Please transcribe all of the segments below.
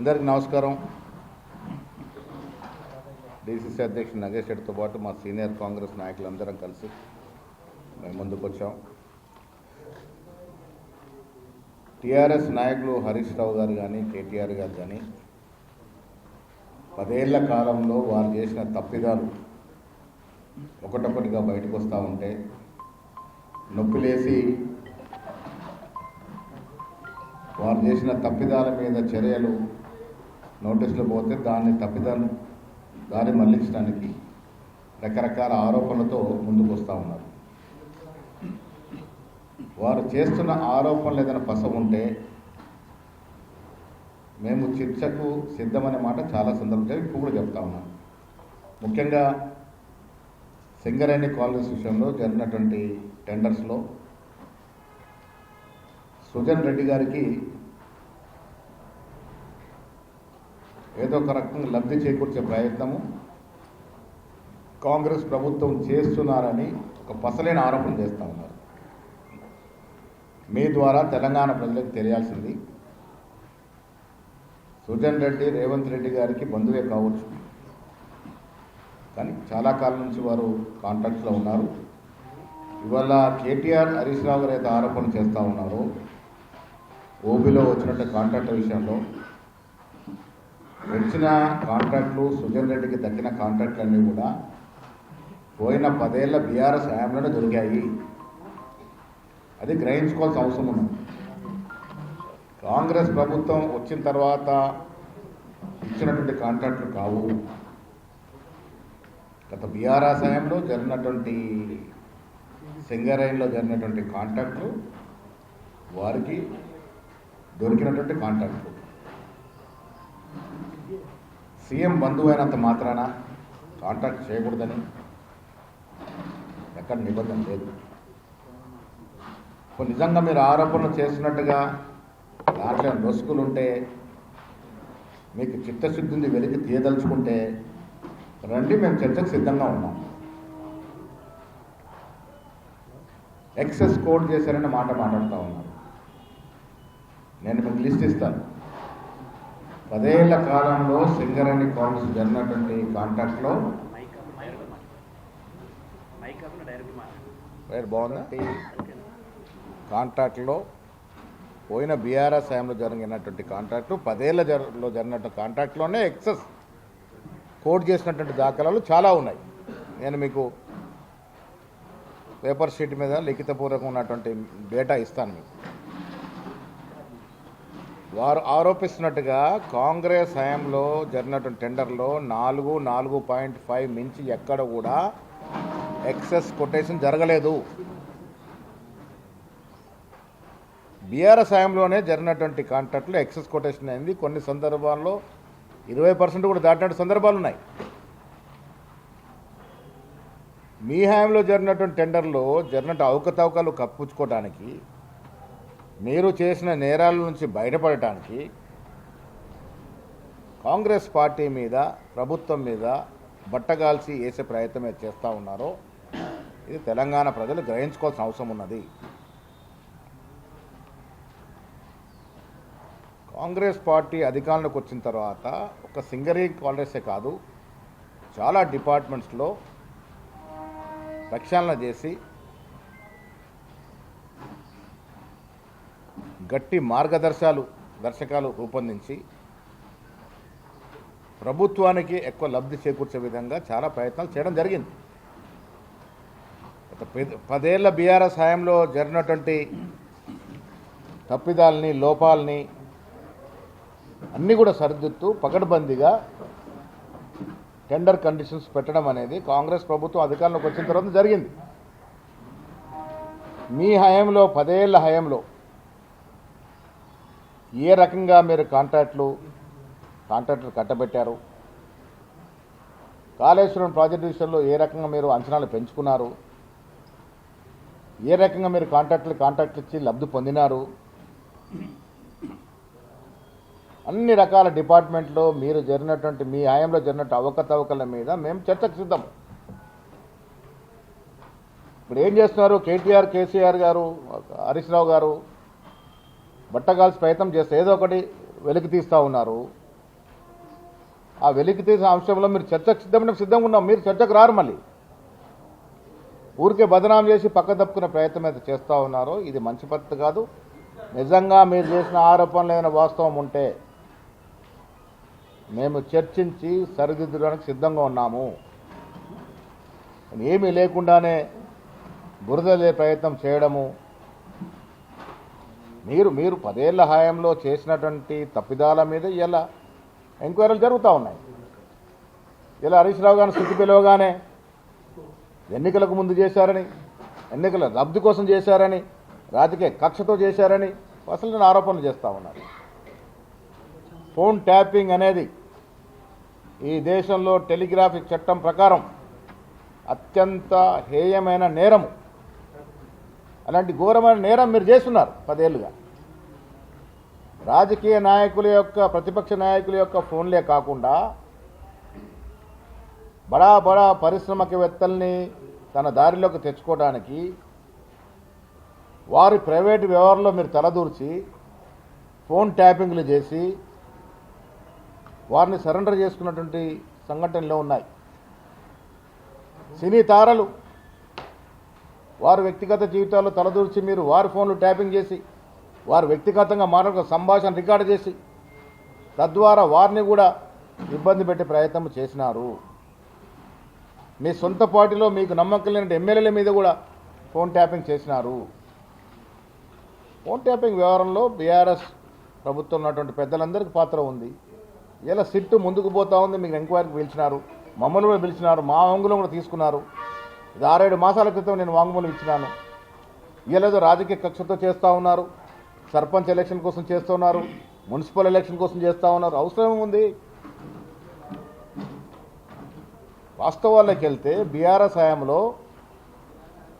అందరికీ నమస్కారం. డీసీసీ అధ్యక్షుడు నగేష్ రెడ్డితో పాటు మా సీనియర్ కాంగ్రెస్ నాయకులందరం కలిసి మేము ముందుకు వచ్చాం. టీఆర్ఎస్ నాయకులు హరీష్ రావు గారు కానీ కేటీఆర్ గారు కానీ 10 ఏళ్ల కాలంలో వారు చేసిన తప్పిదాలు ఒకటొకటిగా బయటకు వస్తూ ఉంటే నొప్పిలేసి వారు చేసిన తప్పిదాల మీద చర్యలు నోటీసులు పోతే దాన్ని మళ్లించడానికి రకరకాల ఆరోపణలతో ముందుకు వస్తూ ఉన్నారు. వారు చేస్తున్న ఆరోపణలు ఏదైనా పస ఉంటే మేము చర్చకు సిద్ధమనే మాట చాలా సందర్భంగా ఇప్పుడు కూడా చెప్తా ఉన్నాం. ముఖ్యంగా సింగరేణి కాలనీస్ విషయంలో జరిగినటువంటి టెండర్స్లో సుజన్ రెడ్డి గారికి ఏదో ఒక రకంగా లబ్ధి చేకూర్చే ప్రయత్నము కాంగ్రెస్ ప్రభుత్వం చేస్తున్నారని ఒక పసలేని ఆరోపణ చేస్తూ ఉన్నారు. మీ ద్వారా తెలంగాణ ప్రజలకు తెలియాల్సింది, సుజన్ రెడ్డి రేవంత్ రెడ్డి గారికి బంధువే కావచ్చు, కానీ చాలా కాలం నుంచి వారు కాంట్రాక్ట్స్లో ఉన్నారు. ఇవాళ కేటీఆర్ హరీష్ రావు గారు అయితే ఆరోపణ చేస్తూ ఉన్నారు. ఓబీలో వచ్చినట్టు కాంట్రాక్ట్ విషయంలో వచ్చిన కాంట్రాక్టులు సుజన్ రెడ్డికి దక్కిన కాంట్రాక్టులన్నీ కూడా పోయిన 10 ఏళ్ల బీఆర్ఎస్ హయాంలోనే దొరికాయి. అది గ్రహించుకోవాల్సిన అవసరం ఉంది. కాంగ్రెస్ ప్రభుత్వం వచ్చిన తర్వాత ఇచ్చినటువంటి కాంట్రాక్టులు కావు. గత బీఆర్ఎస్ హయాంలో జరిగినటువంటి సింగరేణిలో జరిగినటువంటి కాంట్రాక్టులు వారికి దొరికినటువంటి కాంట్రాక్టులు. సీఎం బంధువు అయినంత మాత్రాన కాంట్రాక్ట్ చేయకూడదని ఎక్కడ నిబంధన లేదు. నిజంగా మీరు ఆరోపణలు చేస్తున్నట్టుగా దాంట్లో రొసుకులు ఉంటే, మీకు చిత్తశుద్ధిని వెలికి తీయదలుచుకుంటే రండి, మేము చర్చకు సిద్ధంగా ఉన్నాం. ఎక్సెస్ కోడ్ చేశారని మాట్లాడుతూ ఉన్నారు. నేను మీకు లిస్ట్ ఇస్తాను. 10 ఏళ్ల కాలంలో సింగరేణి కాలనీస్ జరిగినటువంటి కాంట్రాక్ట్లో కాంట్రాక్ట్లో పోయిన బీఆర్ఎస్ హయాంలో జరిగినటువంటి కాంట్రాక్టు 10 ఏళ్లలో జరిగినటువంటి కాంట్రాక్ట్లోనే ఎక్సెస్ కోడ్ చేసినటువంటి దాఖలాలు చాలా ఉన్నాయి. నేను మీకు పేపర్ షీట్ మీద లిఖితపూర్వకం ఉన్నటువంటి డేటా ఇస్తాను మీకు. వారు ఆరోపిస్తున్నట్టుగా కాంగ్రెస్ హయాంలో జరిగినటువంటి టెండర్లో 4.5 మించి ఎక్కడ కూడా ఎక్సెస్ కొటేషన్ జరగలేదు. బీఆర్ఎస్ హయాంలోనే జరిగినటువంటి కాంట్రాక్ట్లో ఎక్సెస్ కొటేషన్ అయింది. కొన్ని సందర్భాల్లో 20% కూడా దాటినట్టు సందర్భాలు ఉన్నాయి. మీ హయాంలో జరిగినటువంటి టెండర్లో జరిగినట్టు అవకతవకలు కప్పుచ్చుకోవడానికి, మీరు చేసిన నేరాల నుంచి బయటపడటానికి కాంగ్రెస్ పార్టీ మీద, ప్రభుత్వం మీద బట్టగాల్చి వేసే ప్రయత్నం చేస్తూ ఉన్నారో ఇది తెలంగాణ ప్రజలు గ్రహించుకోవాల్సిన అవసరం ఉన్నది. కాంగ్రెస్ పార్టీ అధికారంలోకి వచ్చిన తర్వాత ఒక సింగరేణి కాలనీసే కాదు, చాలా డిపార్ట్మెంట్స్లో ప్రక్షాళన చేసి గట్టి మార్గదర్శకాలు రూపొందించి ప్రభుత్వానికి ఎక్కువ లబ్ధి చేకూర్చే విధంగా చాలా ప్రయత్నాలు చేయడం జరిగింది. 10 ఏళ్ల బీఆర్ఎస్ హయాంలో జరిగినటువంటి తప్పిదాలని, లోపాలని అన్నీ కూడా సరిదిద్దుతూ పకడ్బందీగా టెండర్ కండిషన్స్ పెట్టడం అనేది కాంగ్రెస్ ప్రభుత్వం అధికారంలోకి వచ్చిన తర్వాత జరిగింది. మీ హయాంలో 10 ఏళ్ల హయాంలో ఏ రకంగా మీరు కాంట్రాక్టులు కట్టబెట్టారు, కాళేశ్వరం ప్రాజెక్టు విషయంలో ఏ రకంగా మీరు అంచనాలు పెంచుకున్నారు, ఏ రకంగా మీరు కాంట్రాక్టులు ఇచ్చి లబ్ధి పొందినారు, అన్ని రకాల డిపార్ట్మెంట్లో మీరు జరిగినటువంటి మీ హయాంలో జరిగినట్టు అవకతవకల మీద మేము చర్చకు సిద్ధం. ఇప్పుడు ఏం చేస్తున్నారు కేటీఆర్, కేసీఆర్ గారు, హరీష్ రావు గారు బట్టగాల్సి ప్రయత్నం చేస్తే ఏదో ఒకటి వెలికి తీస్తూ ఉన్నారు. ఆ వెలికి తీసిన అంశంలో మీరు చర్చకు సిద్ధంగా ఉన్నాం. మీరు చర్చకు రారు. మళ్ళీ ఊరికే బదనాం చేసి పక్క తప్పుకునే ప్రయత్నం అయితే చేస్తూ ఉన్నారో ఇది మంచి పద్ధతి కాదు. నిజంగా మీరు చేసిన ఆరోపణలు ఏమైనా వాస్తవం ఉంటే మేము చర్చించి సరిదిద్దడానికి సిద్ధంగా ఉన్నాము. ఏమీ లేకుండానే బురదలే ప్రయత్నం చేయడము, మీరు 10 ఏళ్ల హయాంలో చేసినటువంటి తప్పిదాల మీద ఇలా ఎంక్వైరీలు జరుగుతూ ఉన్నాయి. ఇలా హరీష్ రావు గారిని శృతి పిలవగానే ఎన్నికలకు ముందు చేశారని, ఎన్నికల లబ్ధి కోసం చేశారని, రాజకీయ కక్షతో చేశారని అసలు ఆరోపణలు చేస్తూ ఉన్నారు. ఫోన్ ట్యాపింగ్ అనేది ఈ దేశంలో టెలిగ్రాఫిక్ చట్టం ప్రకారం అత్యంత హేయమైన నేరము. అలాంటి ఘోరమైన నేరం మీరు చేస్తున్నారు 10 ఏళ్లుగా. రాజకీయ నాయకుల యొక్క, ప్రతిపక్ష నాయకుల యొక్క ఫోన్లే కాకుండా బడా బడా పారిశ్రామికవేత్తల్ని తన దారిలోకి తెచ్చుకోవడానికి వారి ప్రైవేటు వ్యవహారంలో మీరు తలదూర్చి ఫోన్ ట్యాపింగ్లు చేసి వారిని సరెండర్ చేసుకున్నటువంటి సంఘటనలు ఉన్నాయి. సినీ తారలు వారి వ్యక్తిగత జీవితాల్లో తలదూర్చి మీరు వారి ఫోన్లు ట్యాపింగ్ చేసి వారు వ్యక్తిగతంగా మానవ సంభాషణ రికార్డు చేసి తద్వారా వారిని కూడా ఇబ్బంది పెట్టే ప్రయత్నం చేసినారు. మీ సొంత పార్టీలో మీకు నమ్మకం లేని ఎమ్మెల్యేల మీద కూడా ఫోన్ ట్యాపింగ్ చేసినారు. ఫోన్ ట్యాపింగ్ వ్యవహారంలో బీఆర్ఎస్ ప్రభుత్వం ఉన్నటువంటి పెద్దలందరికీ పాత్ర ఉంది. ఇలా సిట్టు ముందుకు పోతా ఉంది. మీకు ఎంక్వైరీకి పిలిచినారు, మమ్మల్ని కూడా పిలిచినారు, మా వాంగ్మూలం కూడా తీసుకున్నారు. ఇది 6-7 మాసాల క్రితం నేను వాంగ్మూలం ఇచ్చినాను. ఇలాదో రాజకీయ కక్షతో చేస్తూ ఉన్నారు, సర్పంచ్ ఎలక్షన్ కోసం చేస్తూ ఉన్నారు, మున్సిపల్ ఎలక్షన్ కోసం చేస్తూ ఉన్నారు. అవసరం ఉంది. వాస్తవాల్లోకి వెళ్తే బీఆర్ఎస్ హయాంలో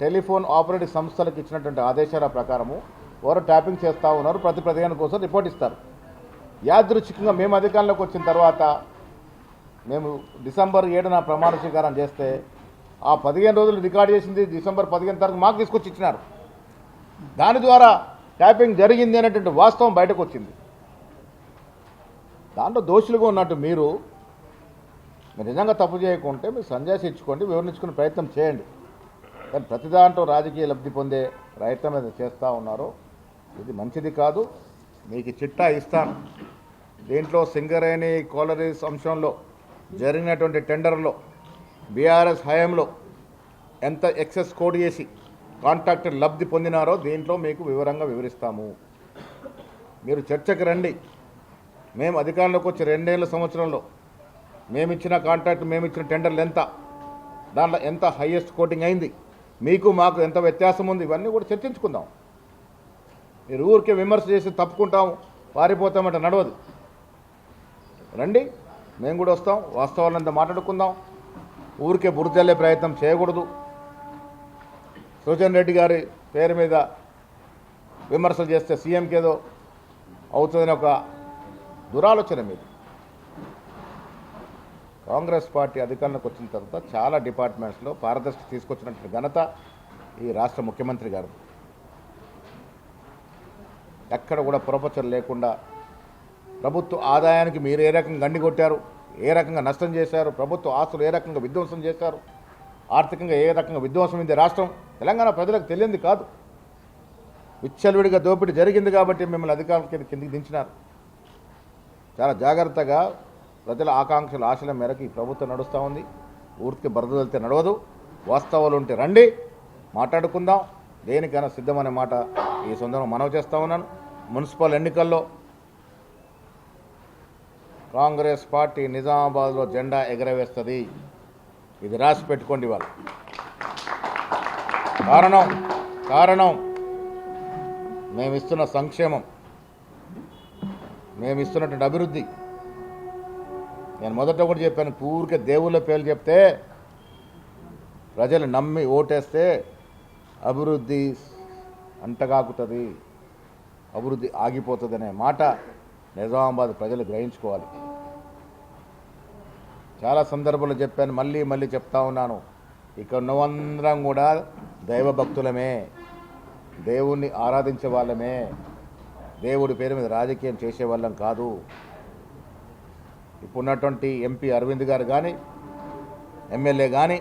టెలిఫోన్ ఆపరేటింగ్ సంస్థలకు ఇచ్చినటువంటి ఆదేశాల ప్రకారము వారు ట్యాపింగ్ చేస్తూ ఉన్నారు. ప్రతి 15 కోసం రిపోర్ట్ ఇస్తారు. యాదృచ్ఛికంగా మేము అధికారంలోకి వచ్చిన తర్వాత మేము డిసెంబర్ 7న ప్రమాణ స్వీకారం చేస్తే ఆ 15 రోజులు రికార్డు చేసింది డిసెంబర్ 15 తారీఖు మాకు తీసుకొచ్చి ఇచ్చినారు. దాని ద్వారా ట్యాపింగ్ జరిగింది అనేటువంటి వాస్తవం బయటకు వచ్చింది. దాంట్లో దోషులుగా ఉన్నట్టు మీరు నిజంగా తప్పు చేయకుంటే మీరు సంజాసి ఇచ్చుకోండి, వివరించుకునే ప్రయత్నం చేయండి. కానీ ప్రతి దాంట్లో రాజకీయ లబ్ధి పొందే ప్రయత్నం ఏదో చేస్తూ ఉన్నారో ఇది మంచిది కాదు. మీకు చిట్టా ఇస్తాను. దీంట్లో సింగరేణి కోలరీస్ అంశంలో జరిగినటువంటి టెండర్లో బీఆర్ఎస్ హయాంలో ఎంత ఎక్సెస్ కోడ్ చేసి కాంట్రాక్టర్ లబ్ధి పొందినారో దీంట్లో మీకు వివరంగా వివరిస్తాము. మీరు చర్చకు రండి. మేము అధికారంలోకి వచ్చి 2 ఏళ్ల సంవత్సరంలో మేమిచ్చిన కాంట్రాక్ట్, మేమిచ్చిన టెండర్లు ఎంత, దాంట్లో ఎంత హైయెస్ట్ కోటింగ్ అయింది, మీకు మాకు ఎంత వ్యత్యాసం ఉంది, ఇవన్నీ కూడా చర్చించుకుందాం. మీరు ఊరికే విమర్శ చేసి తప్పుకుంటాం, పారిపోతామంటే నడవదు. రండి, మేము కూడా వస్తాం, వాస్తవాలంతా మాట్లాడుకుందాం. ఊరికే బురదల్లే ప్రయత్నం చేయకూడదు. సుజన్ రెడ్డి గారి పేరు మీద విమర్శలు చేస్తే సీఎంకి ఏదో అవుతుందని ఒక దురాలోచన మీద. కాంగ్రెస్ పార్టీ అధికారంలోకి వచ్చిన తర్వాత చాలా డిపార్ట్మెంట్స్లో పారదర్శకత తీసుకొచ్చినటువంటి ఘనత ఈ రాష్ట్ర ముఖ్యమంత్రి గారు. ఎక్కడ కూడా పొరపచ్చలు లేకుండా ప్రభుత్వ ఆదాయానికి మీరు ఏ రకంగా గండి కొట్టారు, ఏ రకంగా నష్టం చేశారు, ప్రభుత్వ ఆస్తులు ఏ రకంగా విధ్వంసం చేశారు, ఆర్థికంగా ఏ రకంగా విధ్వంసం ఉంది రాష్ట్రం, తెలంగాణ ప్రజలకు తెలియంది కాదు. విచ్చలవిడిగా దోపిడీ జరిగింది కాబట్టి మిమ్మల్ని అధికారుల కిందికి దించినారు. చాలా జాగ్రత్తగా ప్రజల ఆకాంక్షల ఆశల మేరకు ఈ ప్రభుత్వం నడుస్తూ ఉంది. ఊరికి బరదలితే నడవదు. వాస్తవాలు ఉంటే రండి, మాట్లాడుకుందాం. దేనికైనా సిద్ధమనే మాట ఈ సందర్భంగా మనవి చేస్తూ ఉన్నాను. మున్సిపల్ ఎన్నికల్లో కాంగ్రెస్ పార్టీ నిజామాబాద్లో జెండా ఎగరవేస్తుంది. ఇది రాసి పెట్టుకోండి. వాళ్ళు కారణం మేమిస్తున్న సంక్షేమం, మేమిస్తున్నటువంటి అభివృద్ధి. నేను మొదట కూడా చెప్పాను, ఊరికే దేవుళ్ళ పేర్లు చెప్తే ప్రజలు నమ్మి ఓటేస్తే అభివృద్ధి అంటగాకుతుంది, అభివృద్ధి ఆగిపోతుంది అనే మాట నిజామాబాద్ ప్రజలు గ్రహించుకోవాలి. చాలా సందర్భాల్లో చెప్పాను, మళ్ళీ చెప్తా ఉన్నాను. ఇక్కడ ఉన్నవందరం కూడా దైవభక్తులమే, దేవుణ్ణి ఆరాధించే వాళ్ళమే, దేవుడి పేరు మీద రాజకీయం చేసే వాళ్ళం కాదు. ఇప్పుడున్నటువంటి ఎంపీ అరవింద్ గారు కానీ, ఎమ్మెల్యే కానీ,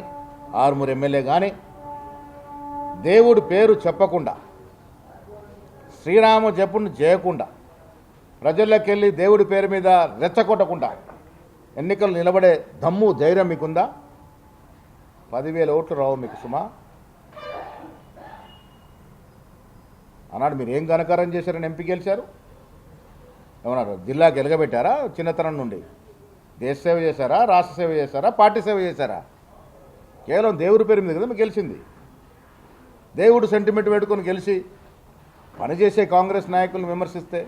ఆరుమూరు ఎమ్మెల్యే కానీ దేవుడి పేరు చెప్పకుండా, శ్రీరామ జపుని చేయకుండా, ప్రజల్లోకి వెళ్ళి దేవుడి పేరు మీద రెచ్చగొట్టకుండా ఎన్నికలు నిలబడే దమ్ము ధైర్యం మీకుందా? 10,000 ఓట్లు రావు మీకు సుమా. అన్నాడు మీరు ఏం ఘనకారం చేశారని ఎంపీ గెలిచారు? ఏమన్నారు? జిల్లాకి ఎలగబెట్టారా? చిన్నతనం నుండి దేశ సేవ చేశారా? రాష్ట్ర సేవ చేశారా? పార్టీ సేవ చేశారా? కేవలం దేవుడి పేరు మీద కదా మీకు గెలిచింది. దేవుడు సెంటిమెంట్ పెట్టుకొని గెలిచి పనిచేసే కాంగ్రెస్ నాయకులను విమర్శిస్తే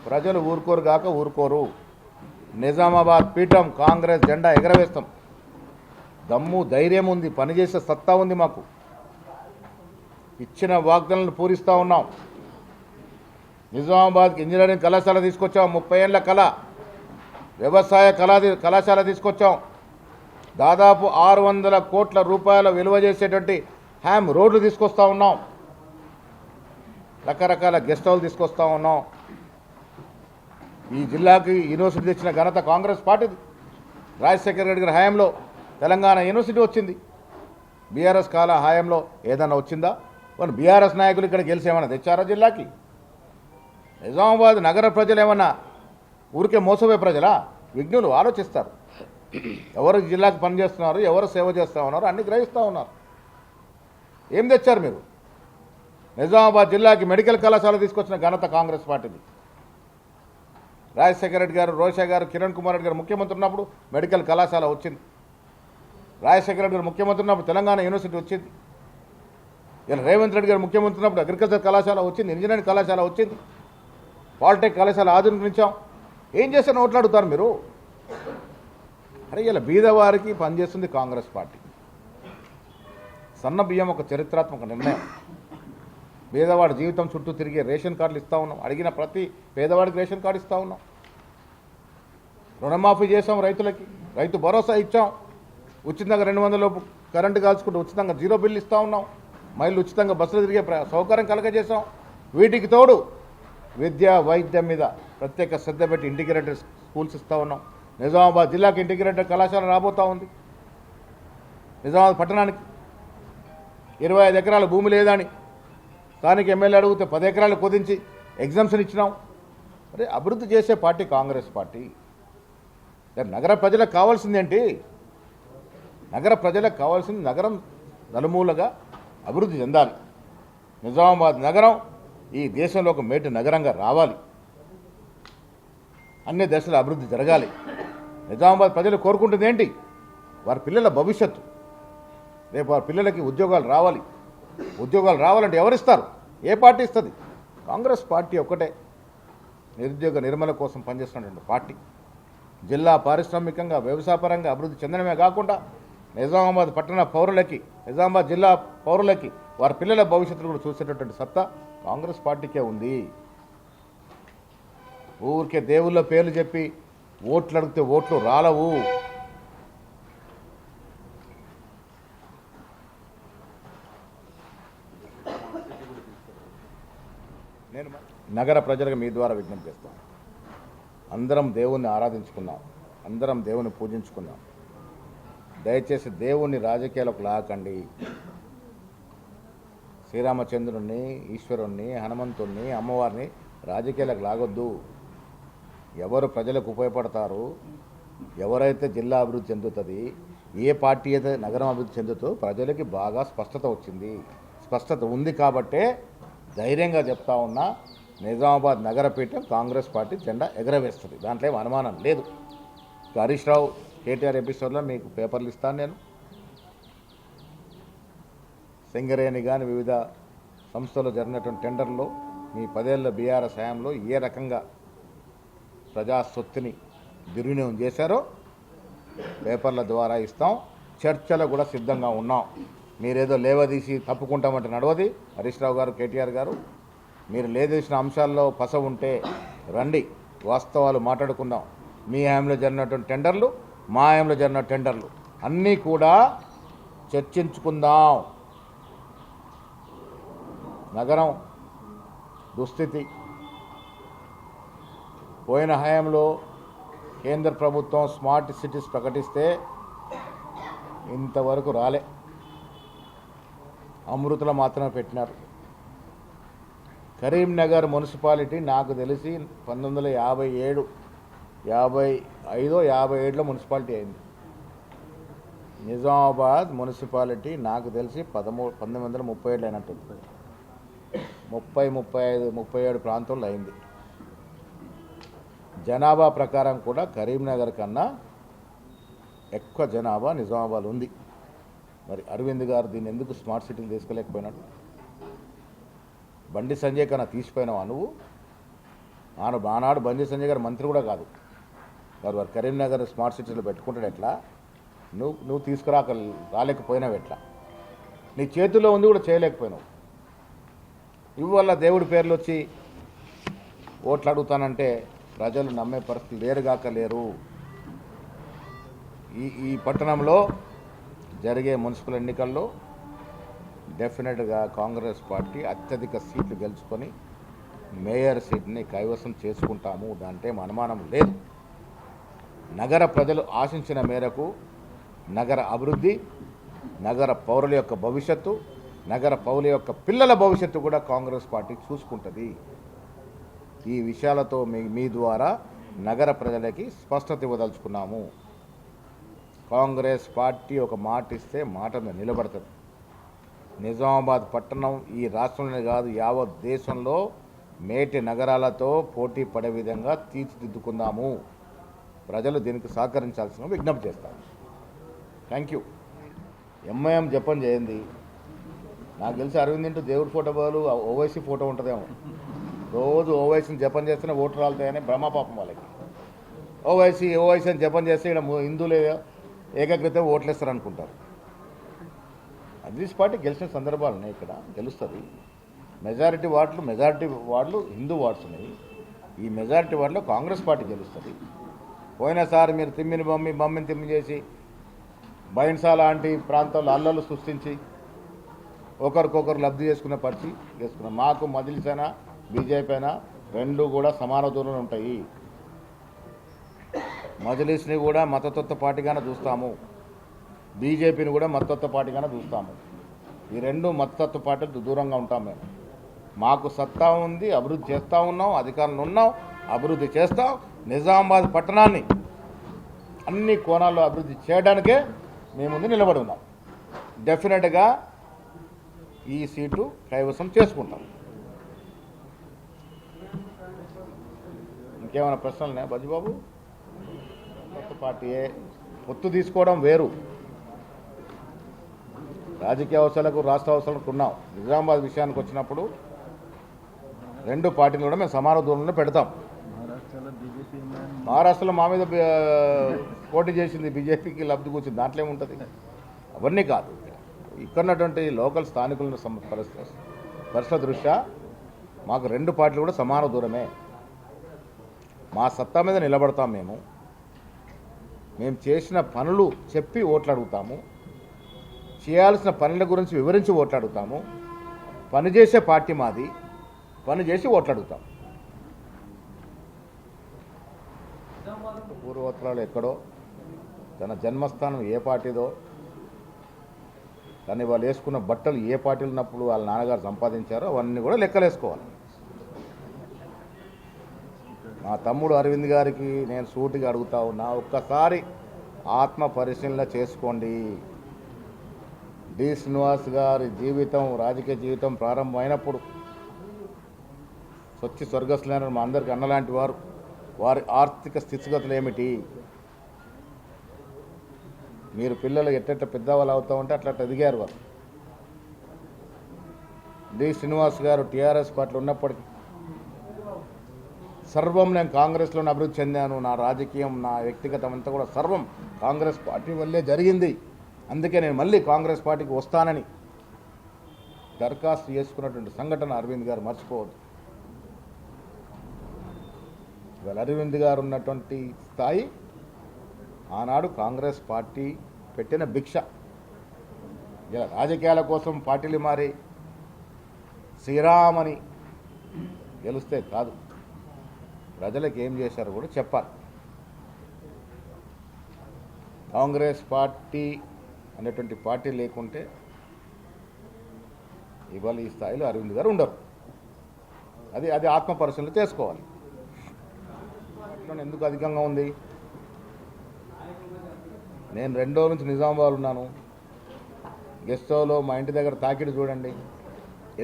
ప్రజలు ఊరుకోరు గాక ఊరుకోరు. నిజామాబాద్ పీఠం కాంగ్రెస్ జెండా ఎగరవేస్తాం. దమ్ము ధైర్యం ఉంది, పనిచేసే సత్తా ఉంది మాకు. ఇచ్చిన వాగ్దానాలను పూరిస్తూ ఉన్నాం. నిజామాబాద్కి ఇంజనీరింగ్ కళాశాల తీసుకొచ్చాం, 30 ఏళ్ల కళ. వ్యవసాయ కళాశాల తీసుకొచ్చాం. దాదాపు 600 కోట్ల రూపాయల విలువ చేసేటువంటి హ్యామ్ రోడ్లు తీసుకొస్తా ఉన్నాం. రకరకాల గెస్ట్ హౌస్ తీసుకొస్తా ఉన్నాం. ఈ జిల్లాకి యూనివర్సిటీ తెచ్చిన ఘనత కాంగ్రెస్ పార్టీది. రాజశేఖర రెడ్డి గారి హయాంలో తెలంగాణ యూనివర్సిటీ వచ్చింది. బీఆర్ఎస్ కాల హయాంలో ఏదన్నా వచ్చిందా? మన బీఆర్ఎస్ నాయకులు ఇక్కడ గెలిచి ఏమన్నా తెచ్చారా జిల్లాకి? నిజామాబాద్ నగర ప్రజలు ఏమన్నా ఊరికే మోసపోయే ప్రజలా? విజ్ఞులు ఆలోచిస్తారు. ఎవరు జిల్లాకి పనిచేస్తున్నారు, ఎవరు సేవ చేస్తూ ఉన్నారు అన్ని గ్రహిస్తూ ఉన్నారు. ఏం తెచ్చారు మీరు? నిజామాబాద్ జిల్లాకి మెడికల్ కళాశాల తీసుకొచ్చిన ఘనత కాంగ్రెస్ పార్టీది. రాజశేఖర రెడ్డి గారు, రోషా గారు, కిరణ్ కుమార్ రెడ్డి గారు ముఖ్యమంత్రి ఉన్నప్పుడు మెడికల్ కళాశాల వచ్చింది. రాజశేఖర రెడ్డి గారు ముఖ్యమంత్రి ఉన్నప్పుడు తెలంగాణ యూనివర్సిటీ వచ్చింది. ఇలా రేవంత్ రెడ్డి గారు ముఖ్యమంత్రి ఉన్నప్పుడు అగ్రికల్చర్ కళాశాల వచ్చింది, ఇంజనీరింగ్ కళాశాల వచ్చింది, పాలిటెక్ కళాశాల ఆధునికరించాం. ఏం చేస్తారని ఓట్లు అడుగుతారు మీరు? అరే ఇలా బీదవారికి పనిచేస్తుంది కాంగ్రెస్ పార్టీ. సన్న బియ్యం ఒక చరిత్రాత్మక నిర్ణయం. పేదవాడి జీవితం చుట్టూ తిరిగే రేషన్ కార్డులు ఇస్తూ ఉన్నాం. అడిగిన ప్రతి పేదవాడికి రేషన్ కార్డు ఇస్తూ ఉన్నాం. రుణమాఫీ చేసాం రైతులకి, రైతు భరోసా ఇచ్చాం. ఉచితంగా 200 లోపు కరెంటు కాల్చుకుంటూ ఉచితంగా 0 బిల్లు ఇస్తూ ఉన్నాం. మహిళలు ఉచితంగా బస్సులు తిరిగే సౌకర్యం కలగజేసాం. వీటికి తోడు విద్య వైద్యం మీద ప్రత్యేక శ్రద్ధ పెట్టి ఇంటిగ్రేటెడ్ స్కూల్స్ ఇస్తూ ఉన్నాం. నిజామాబాద్ జిల్లాకి ఇంటిగ్రేటెడ్ కళాశాల రాబోతూ ఉంది. నిజామాబాద్ పట్టణానికి 25 ఎకరాల భూమి లేదని స్థానిక ఎమ్మెల్యే అడిగితే 10 ఎకరాలు కుదించి ఎగ్జామ్షన్ ఇచ్చినాం. అరే అభివృద్ధి చేసే పార్టీ కాంగ్రెస్ పార్టీ. నగర ప్రజలకు కావాల్సిందేంటి? నగర ప్రజలకు కావాల్సింది నగరం నలుమూలగా అభివృద్ధి చెందాలి. నిజామాబాద్ నగరం ఈ దేశంలో ఒక మేటి నగరంగా రావాలి. అన్ని దశల అభివృద్ధి జరగాలి. నిజామాబాద్ ప్రజలు కోరుకుంటుంది ఏంటి? వారి పిల్లల భవిష్యత్తు. రేపు వారి పిల్లలకి ఉద్యోగాలు రావాలి. ఉద్యోగాలు రావాలంటే ఎవరిస్తారు? ఏ పార్టీ ఇస్తుంది? కాంగ్రెస్ పార్టీ ఒక్కటే నిరుద్యోగ నిర్మూలన కోసం పనిచేస్తున్నటువంటి పార్టీ. జిల్లా పారిశ్రామికంగా వ్యవసాయపరంగా అభివృద్ధి చెందడమే కాకుండా నిజామాబాద్ పట్టణ పౌరులకి, నిజామాబాద్ జిల్లా పౌరులకి వారి పిల్లల భవిష్యత్తును కూడా చూసేటటువంటి సత్తా కాంగ్రెస్ పార్టీకే ఉంది. ఊరికే దేవుళ్ళ పేర్లు చెప్పి ఓట్లు అడిగితే ఓట్లు రాలవు. నేను నగర ప్రజలకు మీ ద్వారా విజ్ఞప్తి చేస్తాను. అందరం దేవుణ్ణి ఆరాధించుకున్నాం, అందరం దేవుని పూజించుకున్నాం. దయచేసి దేవుణ్ణి రాజకీయాలకు లాగకండి. శ్రీరామచంద్రుణ్ణి, ఈశ్వరుణ్ణి, హనుమంతుణ్ణి, అమ్మవారిని రాజకీయాలకు లాగొద్దు. ఎవరు ప్రజలకు ఉపయోగపడతారు, ఎవరైతే జిల్లా అభివృద్ధి చెందుతుంది, ఏ పార్టీ అయితే నగరం అభివృద్ధి చెందుతో ప్రజలకి బాగా స్పష్టత వచ్చింది. స్పష్టత ఉంది కాబట్టే ధైర్యంగా చెప్తా ఉన్నా, నిజామాబాద్ నగరపీఠం కాంగ్రెస్ పార్టీ జెండా ఎగరవేస్తుంది. దాంట్లో ఏం అనుమానం లేదు. హరీష్ రావు కేటీఆర్ ఎపిసోడ్లో మీకు పేపర్లు ఇస్తాను. నేను సింగరేణి కానీ వివిధ సంస్థలు జరిగినటువంటి టెండర్లో మీ 10 ఏళ్ల బీఆర్ఎస్ హయాంలో ఏ రకంగా ప్రజా సొత్తుని దుర్వినియోగం చేశారో పేపర్ల ద్వారా ఇస్తాం. చర్చలు కూడా సిద్ధంగా ఉన్నాం. మీరేదో లేవదీసి తప్పుకుంటామంటే నడవది. హరీష్ రావు గారు, కేటీఆర్ గారు, మీరు లేదీసిన అంశాల్లో పస ఉంటే రండి, వాస్తవాలు మాట్లాడుకుందాం. మీ హయాంలో జరిగినటువంటి టెండర్లు, మా హయాంలో జరిగిన టెండర్లు అన్నీ కూడా చర్చించుకుందాం. నగరం దుస్థితి, పోయిన హయాంలో కేంద్ర ప్రభుత్వం స్మార్ట్ సిటీస్ ప్రకటిస్తే ఇంతవరకు రాలే, అమృతలో మాత్రమే పెట్టినారు. కరీంనగర్ మున్సిపాలిటీ నాకు తెలిసి 1957, 57లో మున్సిపాలిటీ అయింది. నిజామాబాద్ మున్సిపాలిటీ నాకు తెలిసి 1937 అయినట్టుంది. 30, 35, 37 ప్రాంతంలో అయింది. జనాభా ప్రకారం కూడా కరీంనగర్ కన్నా ఎక్కువ జనాభా నిజామాబాద్ ఉంది. మరి అరవింద్ గారు దీన్ని ఎందుకు స్మార్ట్ సిటీలు తీసుకోలేకపోయినాడు? బండి సంజయ్ కన్నా తీసిపోయినావా నువ్వు? ఆనాడు బండి సంజయ్ గారు మంత్రి కూడా కాదు. వారు కరీంనగర్ స్మార్ట్ సిటీలో పెట్టుకుంటాడు ఎట్లా? నువ్వు రాలేకపోయినావు ఎట్లా? నీ చేతుల్లో ఉంది కూడా చేయలేకపోయినావు. ఇవల్ల దేవుడి పేర్లు వచ్చి ఓట్లు అడుగుతానంటే ప్రజలు నమ్మే పరిస్థితి లేరు. ఈ పట్టణంలో జరిగే మున్సిపల్ ఎన్నికల్లో డెఫినెట్గా కాంగ్రెస్ పార్టీ అత్యధిక సీట్లు గెలుచుకొని మేయర్ సీట్ని కైవసం చేసుకుంటాము. దాంట్లో అనుమానం లేదు. నగర ప్రజలు ఆశించిన మేరకు నగర అభివృద్ధి, నగర పౌరుల యొక్క భవిష్యత్తు, నగర పౌరుల యొక్క పిల్లల భవిష్యత్తు కూడా కాంగ్రెస్ పార్టీ చూసుకుంటుంది. ఈ విషయాలతో మీ ద్వారా నగర ప్రజలకి స్పష్టత ఇవ్వదలుచుకున్నాము. కాంగ్రెస్ పార్టీ ఒక మాట ఇస్తే మాట మీద నిలబడుతుంది. నిజామాబాద్ పట్టణం ఈ రాష్ట్రంలోనే కాదు యావత్ దేశంలో మేటి నగరాలతో పోటీ పడే విధంగా తీర్చిదిద్దుకుందాము. ప్రజలు దీనికి సహకరించాల్సిన విజ్ఞప్తి చేస్తాను. Thank you. ఎంఐఎం జపం చేయండి. నాకు తెలిసి అరవింద్ దేవుడి ఫోటో బదులు ఓవైసీ ఫోటో ఉంటుందేమో. రోజు ఓవైసీని జపం చేస్తేనే ఓటు రాలుతాయని బ్రహ్మపాపం వాళ్ళకి. ఓవైసీ అని జపం చేస్తే ఇక్కడ హిందువులే ఏకగ్రత ఓట్లేస్తారు అనుకుంటారు. అగ్రీస్ పార్టీ గెలిచిన సందర్భాలు ఉన్నాయి. ఇక్కడ గెలుస్తుంది. మెజారిటీ వార్డులు హిందూ వార్డ్స్ ఉన్నాయి. ఈ మెజారిటీ వార్డులో కాంగ్రెస్ పార్టీ గెలుస్తుంది. పోయినసారి మీరు మమ్మిని తిమ్మి చేసి బైన్సా లాంటి ప్రాంతాల్లో అల్లలు సృష్టించి ఒకరికొకరు లబ్ధి చేసుకునే పరిస్థితి చేసుకున్నాం. మాకు మజ్లిస్ అయినా బీజేపీ అయినా రెండు కూడా సమాన దూరంలో ఉంటాయి. మజ్లిస్ని కూడా మతతత్వ పార్టీగానే చూస్తాము, బీజేపీని కూడా మతతత్వ పార్టీగానే చూస్తాము. ఈ రెండు మతతత్వ పార్టీలు దూరంగా ఉంటాం. మేము మాకు సత్తా ఉంది, అభివృద్ధి చేస్తూ ఉన్నాం, అధికారంలో ఉన్నాం, అభివృద్ధి చేస్తాం. నిజామాబాద్ పట్టణాన్ని అన్ని కోణాల్లో అభివృద్ధి చేయడానికే మేము ముందు నిలబడి ఉన్నాం. డెఫినెట్గా ఈ సీటు కైవసం చేసుకుంటాం. ఇంకేమైనా ప్రశ్నలు ఉన్నాయా బజ్జుబాబు? కొత్త పార్టీయే పొత్తు తీసుకోవడం వేరు. రాజకీయ అవసరాలకు రాష్ట్ర అవసరాలకు ఉన్నాం. నిజామాబాద్ విషయానికి వచ్చినప్పుడు రెండు పార్టీలు కూడా మేము సమాన దూరంలో పెడతాం. మహారాష్ట్రలో మా మీద పోటీ చేసింది బీజేపీకి లబ్ధి కూర్చుంది. దాంట్లో ఏముంటుంది? అవన్నీ కాదు. ఇక్కడ ఉన్నటువంటి లోకల్ స్థానికులను పరిస్థితుల దృష్ట్యా మాకు రెండు పార్టీలు కూడా సమాన దూరమే. మా సత్తా మీద నిలబడతాం. మేము చేసిన పనులు చెప్పి ఓట్లు అడుగుతాము, చేయాల్సిన పనుల గురించి వివరించి ఓట్లు అడుగుతాము. పనిచేసే పార్టీ మాది, పని చేసి ఓట్లు అడుగుతాం. పూర్వోత్తరాలు ఎక్కడో తన జన్మస్థానం ఏ పార్టీదో, కానీ వాళ్ళు వేసుకున్న బట్టలు ఏ పార్టీలు ఉన్నప్పుడు వాళ్ళ నాన్నగారు సంపాదించారో అవన్నీ కూడా లెక్కలేసుకోవాలి. మా తమ్ముడు అరవింద్ గారికి నేను సూటిగా అడుగుతా ఉన్నా, ఒక్కసారి ఆత్మ పరిశీలన చేసుకోండి. డి శ్రీనివాస్ గారి జీవితం, రాజకీయ జీవితం ప్రారంభమైనప్పుడు స్వచ్ఛ స్వర్గస్థులైన మా అందరికీ అన్నలాంటి వారు. వారి ఆర్థిక స్థితిగతులు ఏమిటి? మీరు పిల్లలు ఎట్ట పెద్దవాళ్ళు అవుతామంటే అట్లా ఎదిగారు వారు. డి శ్రీనివాస్ గారు టీఆర్ఎస్ పార్టీలో ఉన్నప్పటికీ సర్వం నేను కాంగ్రెస్లోనే అభివృద్ధి చెందాను. నా రాజకీయం, నా వ్యక్తిగతం అంతా కూడా సర్వం కాంగ్రెస్ పార్టీ వల్లే జరిగింది. అందుకే నేను మళ్ళీ కాంగ్రెస్ పార్టీకి వస్తానని దరఖాస్తు చేసుకున్నటువంటి సంఘటన అరవింద్ గారు మర్చిపోవద్దు. ఇవాళ అరవింద్ గారు ఉన్నటువంటి స్థాయి ఆనాడు కాంగ్రెస్ పార్టీ పెట్టిన భిక్ష. ఇలా రాజకీయాల కోసం పార్టీలు మారి శ్రీరామని గెలిస్తే కాదు, ప్రజలకు ఏం చేశారో కూడా చెప్పాలి. కాంగ్రెస్ పార్టీ అనేటువంటి పార్టీ లేకుంటే ఇవాళ ఈ స్థాయిలో అరవింద్ గారు ఉండరు. అది అది ఆత్మ పరిశీలన చేసుకోవాలి. ఎందుకు అధికంగా ఉంది? నేను 2 రోజుల నుంచి నిజామాబాద్ ఉన్నాను. గెస్ట్ హౌస్లో మా ఇంటి దగ్గర తాకిడి చూడండి.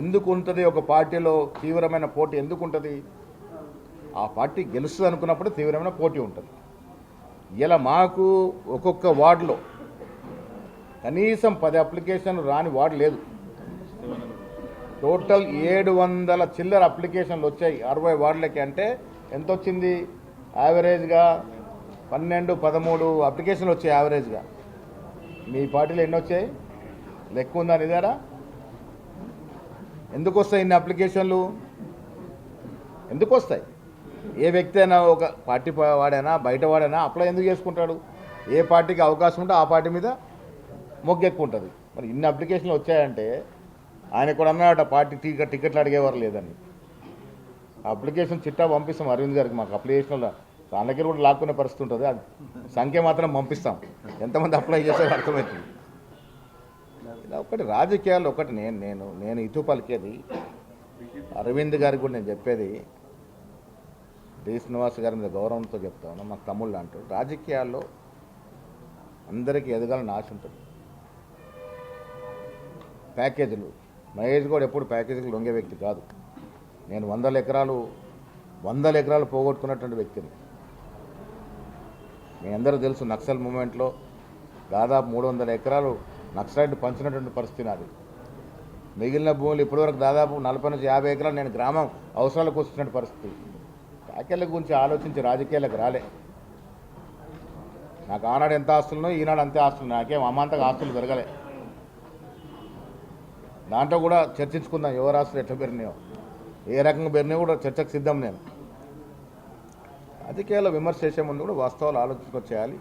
ఎందుకు ఉంటుంది ఒక పార్టీలో తీవ్రమైన పోటీ? ఎందుకు ఉంటుంది? ఆ పార్టీ గెలుస్తుంది అనుకున్నప్పుడు తీవ్రమైన పోటీ ఉంటుంది. ఇలా మాకు ఒక్కొక్క వార్డులో కనీసం 10 అప్లికేషన్లు రాని వార్డు లేదు. టోటల్ 700 చిల్లర అప్లికేషన్లు వచ్చాయి 60 వార్డులకి. అంటే ఎంత వచ్చింది? యావరేజ్గా 12-13 అప్లికేషన్లు వచ్చాయి యావరేజ్గా. మీ పార్టీలో ఎన్ని వచ్చాయి? లెక్క ఉందా నిదారా? ఎందుకు వస్తాయి ఇన్ని అప్లికేషన్లు? ఎందుకు వస్తాయి? ఏ వ్యక్తి అయినా, ఒక పార్టీ వాడైనా బయట వాడైనా అప్లై ఎందుకు చేసుకుంటాడు? ఏ పార్టీకి అవకాశం ఉంటే ఆ పార్టీ మీద మొగ్గెక్కువ ఉంటుంది. మరి ఇన్ని అప్లికేషన్లు వచ్చాయంటే ఆయన కూడా అన్నాడట పార్టీ టికెట్లు అడిగేవారు లేదని. అప్లికేషన్ చిట్టా పంపిస్తాం అరవింద్ గారికి. మాకు అప్లికేషన్లో తన దగ్గర కూడా లాక్కునే పరిస్థితి ఉంటుంది. అది సంఖ్య మాత్రం పంపిస్తాం. ఎంతమంది అప్లై చేశారో అర్థమవుతుంది. ఇలా ఒకటి రాజకీయాల్లో ఒకటి నేను ఇటు పలికేది అరవింద్ గారికి కూడా నేను చెప్పేది, డి శ్రీనివాస్ గారి మీద గౌరవంతో చెప్తా ఉన్నా. మాకు తమ్ముళ్ళు అంటారు. రాజకీయాల్లో అందరికీ ఎదగాలని ఆశ ఉంటుంది. ప్యాకేజీలు, మహేష్ కూడా ఎప్పుడు ప్యాకేజీలు లొంగే వ్యక్తి కాదు. నేను 100 ఎకరాలు పోగొట్టుకున్నటువంటి వ్యక్తిని. మీ అందరూ తెలుసు, నక్సల్ మూమెంట్లో దాదాపు 300 ఎకరాలు నక్సలైట్ పంచినటువంటి పరిస్థితి నాది. మిగిలిన భూములు ఇప్పటివరకు దాదాపు 40-50 ఎకరాలు నేను గ్రామం అవసరాలకు వచ్చిన పరిస్థితి. ప్యాకేజీల గురించి ఆలోచించి రాజకీయాలకు రాలే. నాకు ఆనాడు ఎంత ఆస్తులునో ఈనాడు అంతే ఆస్తులు. నాకేం అమాంతగా ఆస్తులు పెరగలే. దాంట్లో కూడా చర్చించుకుందాం ఎవరు ఆస్తులు ఎట్లా పెరిగినాయో, ఏ రకంగా పెరిగినాయో కూడా చర్చకు సిద్ధం. నేను రాజకీయాల్లో విమర్శ చేసే ముందు కూడా వాస్తవాలు ఆలోచించుకొని చేయాలి.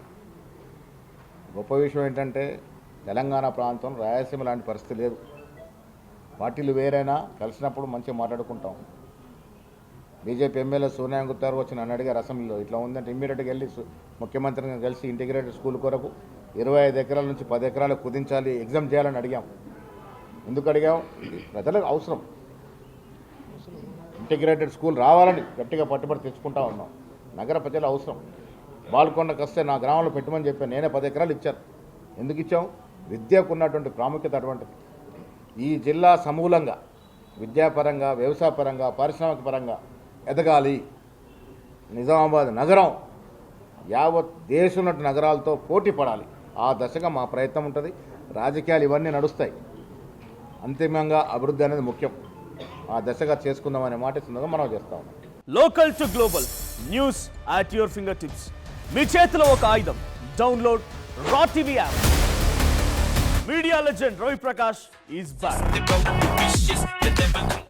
గొప్ప విషయం ఏంటంటే తెలంగాణ ప్రాంతం రాయలసీమ లాంటి పరిస్థితి లేదు. పార్టీలు వేరైనా కలిసినప్పుడు మంచిగా మాట్లాడుకుంటాం. బీజేపీ ఎమ్మెల్యే సోనియా గుత్తారు వచ్చి నన్ను అడిగారు అసెంబ్లీలో, ఇట్లా ఉందంటే ఇమ్మీడియట్గా వెళ్ళి ముఖ్యమంత్రిని కలిసి ఇంటిగ్రేటెడ్ స్కూల్ కొరకు 25 ఎకరాల నుంచి 10 ఎకరాలకు కుదించాలి, ఎగ్జామ్ చేయాలని అడిగాం. ఎందుకు అడిగాం? ప్రజలకు అవసరం. ఇంటిగ్రేటెడ్ స్కూల్ రావాలని గట్టిగా పట్టుబడి తెచ్చుకుంటా ఉన్నాం. నగర ప్రజలు అవసరం. బాల్కొండకు వస్తే నా గ్రామంలో పెట్టమని చెప్పాను. నేనే 10 ఎకరాలు ఇచ్చాను. ఎందుకు ఇచ్చాం? విద్యకు ఉన్నటువంటి ప్రాముఖ్యత అటువంటిది. ఈ జిల్లా సమూలంగా విద్యాపరంగా, వ్యవసాయపరంగా, పారిశ్రామిక పరంగా ఎదగాలి. నిజామాబాద్ నగరం యావత్ దేశం నగరాలతో పోటీ పడాలి. ఆ దశగా మా ప్రయత్నం ఉంటుంది. రాజకీయాలు ఇవన్నీ నడుస్తాయి. అంతిమంగా అభివృద్ధి అనేది ముఖ్యం. ఆ దశగా చేసుకుందామనే మాట ఇస్తుండగా మనం చేస్తాం. Local to global news at your finger tips. మీ చేతిలో ఒక ఆయుధం. Download Raw TV app. Media legend Ravi Prakash is back.